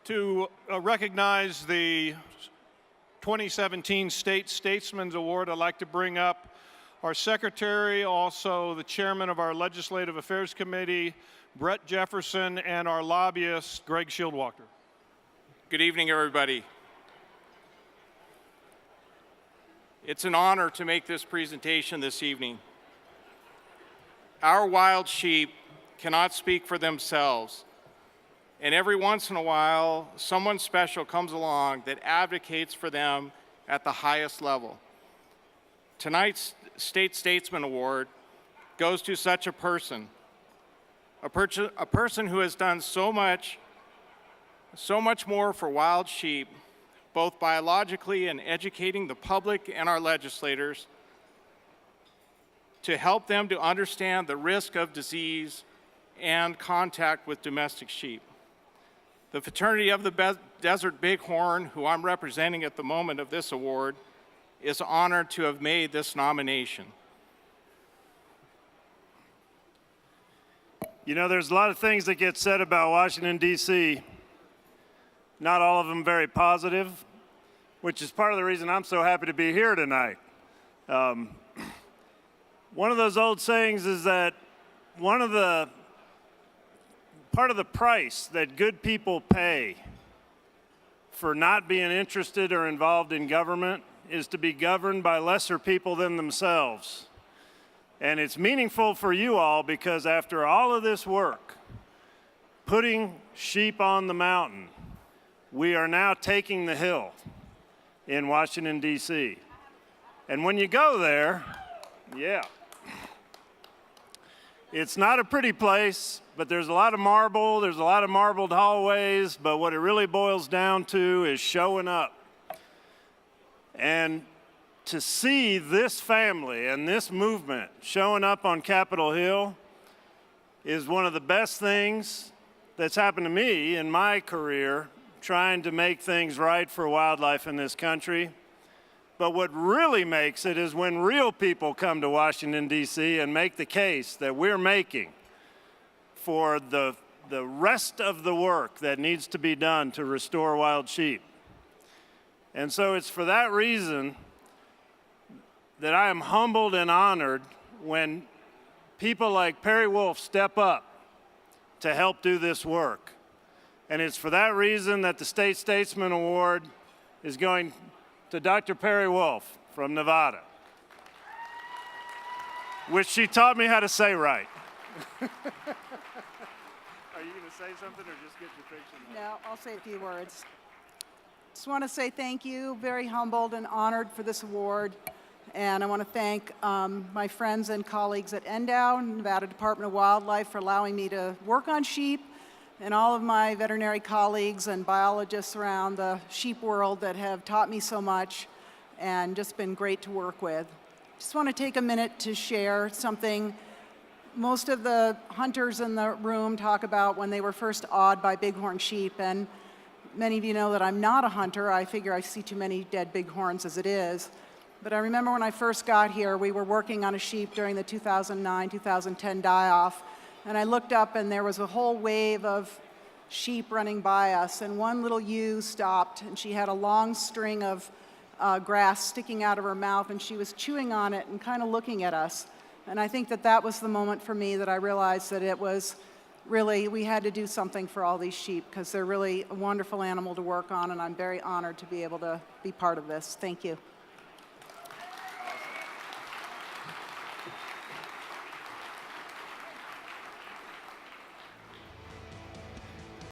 To recognize the 2017 State Statesman's Award, I'd like to bring up our Secretary, also the Chairman of our Legislative Affairs Committee, Brett Jefferson, and our lobbyist, Greg Shieldwalker. Good evening, everybody. It's an honor to make this presentation this evening. Our wild sheep cannot speak for themselves, and every once in a while, someone special comes along that advocates for them at the highest level. Tonight's State Statesman Award goes to such a person who has done so much more for wild sheep, both biologically and educating the public and our legislators to help them to understand the risk of disease and contact with domestic sheep. The Fraternity of the Desert Bighorn, who I'm representing at the moment of this award, is honored to have made this nomination. You know, there's a lot of things that get said about Washington, D.C., not all of them very positive, which is part of the reason I'm so happy to be here tonight. One of those old sayings is that part of the price that good people pay for not being interested or involved in government is to be governed by lesser people than themselves. And it's meaningful for you all because after all of this work, putting sheep on the mountain, we are now taking the hill in Washington, D.C. And when you go there, yeah, it's not a pretty place, but there's a lot of marble, there's a lot of marbled hallways, but what it really boils down to is showing up. And to see this family and this movement showing up on Capitol Hill is one of the best things that's happened to me in my career trying to make things right for wildlife in this country. But what really makes it is when real people come to Washington, D.C. and make the case that we're making for the rest of the work that needs to be done to restore wild sheep. And so it's for that reason that I am humbled and honored when people like Perry Wolf step up to help do this work. And it's for that reason that the State Statesman Award is going to Dr. Perry Wolf from Nevada, which she taught me how to say right. Are you going to say something or just get your picture? No, I'll say a few words. Just want to say thank you, very humbled and honored for this award. And I want to thank my friends and colleagues at NDOW, Nevada Department of Wildlife, for allowing me to work on sheep, and all of my veterinary colleagues and biologists around the sheep world that have taught me so much and just been great to work with. Just want to take a minute to share something. Most of the hunters in the room talk about when they were first awed by bighorn sheep, and many of you know that I'm not a hunter. I figure I see too many dead bighorns as it is. But I remember when I first got here, we were working on a sheep during the 2009-2010 die-off, and I looked up and there was a whole wave of sheep running by us, and one little ewe stopped, and she had a long string of grass sticking out of her mouth, and she was chewing on it and kind of looking at us. And I think that that was the moment for me that I realized that it was really, we had to do something for all these sheep because they're really a wonderful animal to work on, and I'm very honored to be able to be part of this. Thank you.